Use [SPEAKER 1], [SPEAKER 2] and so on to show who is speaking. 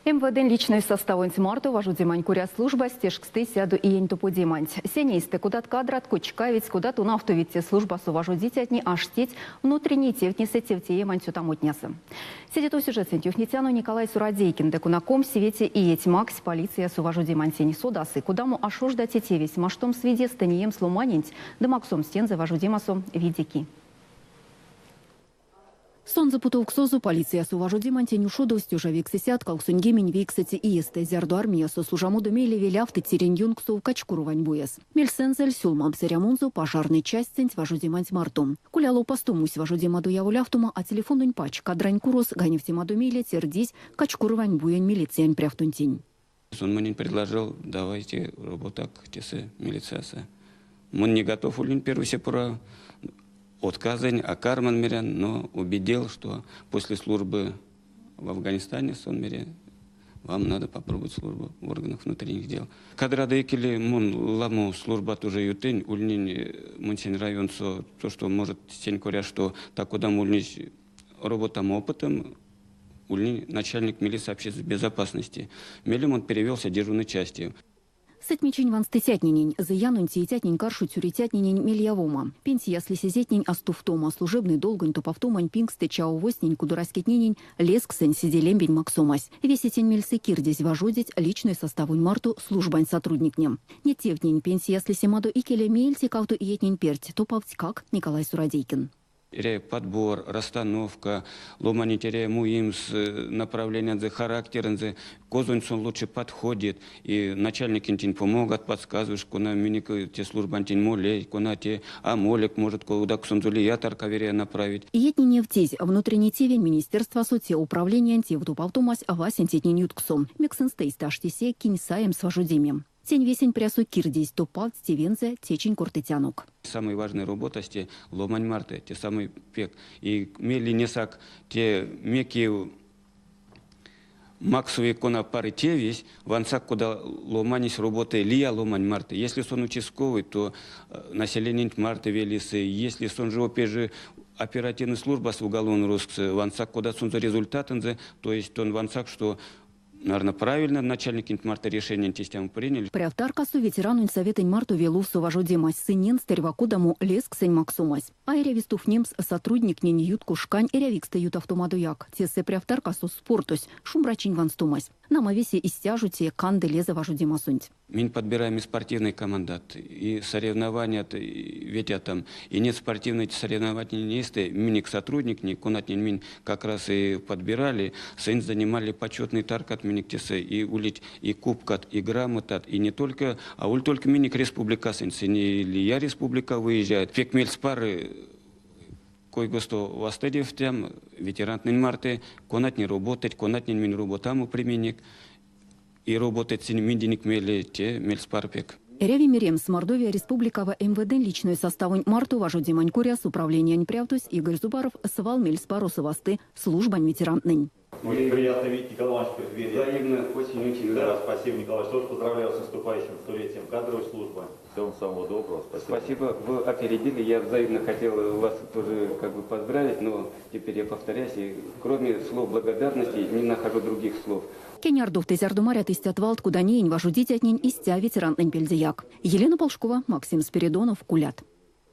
[SPEAKER 1] МВД личный состав интимарту важу демань куря служба стежксты сяду и ень тупу демань. Сенейсты кудат кадрат кучкавить кудат унафтовите служба суважу дитятни аштеть внутренней тевтнисы тевтие мантю тамутнясы. Сидит у сюжет сентюхнитяну Николай Сурадейкин, декунаком севете и еть макс полиция суважу демань сени судасы, кудаму ашужда тетевись маштом свиде станием слуманить, да максом стен заважу демасом видики. Сон запутал к созу полиция суважу демантеню шудостью жавик сисят, как сунгемень виксати и есте зярду армия со служаму думели веляфты тирень юнгсу качкуру ваньбуес. Мельсензель сюлмам царямунзу пожарный часть центь важу деманть мартум. Куляло постумусь важу демаду яву ляфтума, а телефон пач кадрань курос ганев темаду мели тердись качкуру ваньбуен милициянь пряфтунтень.
[SPEAKER 2] Он мне предложил, давайте работать тесе милициясы. Он не готов улин первый сепура. Отказань, а Карман Мирян, но убедил, что после службы в Афганистане, вам надо попробовать службу в органах внутренних дел. Кадра декели мун ламу служба тоже ютень, ульнин мунсень район со то, что может сень коря, что так куда мульнич работам опытом, ульнин начальник милиции общественной безопасности. Мелем он перевелся дежурной части.
[SPEAKER 1] Сетмичень ван стетятнинень, заянун тиетятнень каршу тюритятнинень мельявома. Пенсия слесезетнень астуфтома, служебный долгонь топавтомань пингсте чаувостнень кудураскетнинень лесксень сиделембень максомась. Весетень мельсы кирдесь вожодить личный составунь марту службань сотрудникнем. Не тевнень пенсия слесемаду икеле мельти кауту иетнень перть, топавть как Николай Сурадейкин.
[SPEAKER 2] Подбор, расстановка, ломани теряему им с направлением за характером, козунцон лучше подходит, и начальник интин помогут, подсказываешь, куда миник те службы антин молей, куда те амолек может куда к сонзулиятор каверия направить.
[SPEAKER 1] Иетнине в тезь внутренний тевень Министерства соци управления антивтупавтумась авасен тетнень ютксом. Мексенстей сташтисе киньсаем с вожудемем. Тень весень прясу кирдись, топал стивензе течень кортетянок.
[SPEAKER 2] Самая важная работа те ломань марты, те самый пек. И мели несак те меки максовые кона пары те весь, вансак куда ломанись работы лия ломань марты. Если сон участковый, то население марты велисы. Если сон живопежи оперативная служба с уголовным русским, вансак куда сон за результатом, то есть он вансак, что наверное, правильно начальник интмарта решение тестям приняли.
[SPEAKER 1] Приавтаркасу ветерану совета марту велу суважу демась сынен стервакудаму леск сень максумась. А эрявистув немс сотрудник не ютку шкань эрявикста ют автомадуяк. Тесе приавтаркасу спортусь шумбрачин ванстумась. Нам овесе истяжуте канды леза важу демасунть.
[SPEAKER 2] Мы подбираем и спортивный командат, и соревнования, ведь там, и нет спортивной соревнования не есть, миник сотрудник, не кунатнин мин как раз и подбирали, сын занимали почетный таркат миник тесе, и улить, и кубкат, и грамотат, и не только, а уль только миник республика сын, не Илья республика выезжает, фекмель спары, кой госто вастедев тем, ветеранный марты, конат не работать, конат не мин работаму применик, и работать с миндиник мели те мельспарпек.
[SPEAKER 1] Эряви Мирем Мордовия Республикава МВД личный составунь марту важу демань куря с управлением прявтусь Игорь Зубаров свал мельспару савасты службань ветеранный.
[SPEAKER 3] Очень приятно видеть, Николай Иванович, преддверие.
[SPEAKER 2] Взаимно, очень
[SPEAKER 3] Да, спасибо, Николай. Что ж, поздравляю с наступающим столетием кадровой службы. Всего самого доброго.
[SPEAKER 2] Спасибо, вы опередили. Я взаимно хотел вас тоже поздравить, но теперь я повторяюсь, и кроме слов благодарности не нахожу других слов.
[SPEAKER 1] Кенярдов тезярдумарят истят валт куда нень важу дитятнень истя ветеран пельдеяк. Елена Полшкова, Максим Спиридонов, Кулят.